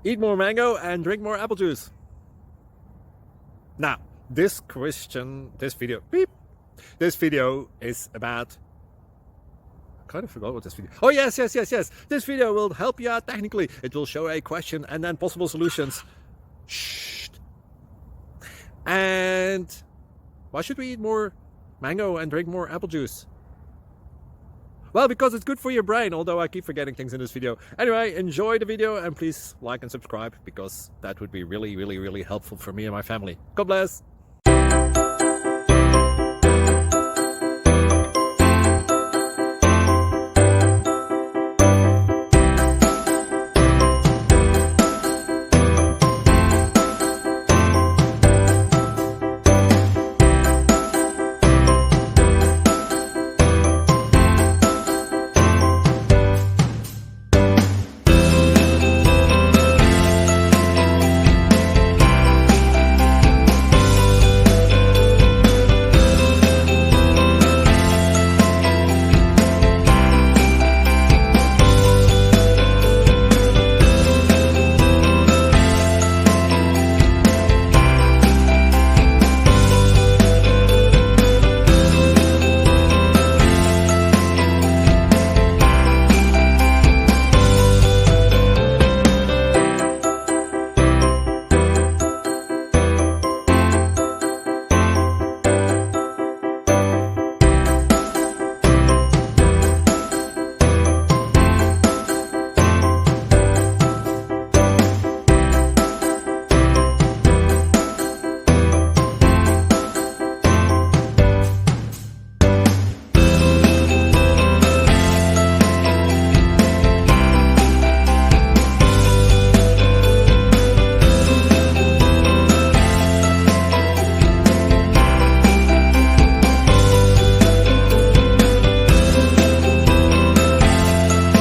Eat more mango and drink more apple juice. Now, this video is about, I kind of forgot what this video. Oh, yes. This video will help you out technically. It will show a question and then possible solutions. Shh. And why should we eat more mango and drink more apple juice? Well, because it's good for your brain, although I keep forgetting things in this video. Anyway, enjoy the video and please like and subscribe, because that would be really helpful for me and my family. God bless!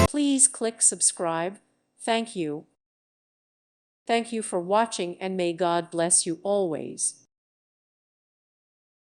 Please click subscribe. Thank you. Thank you for watching, and may God bless you always.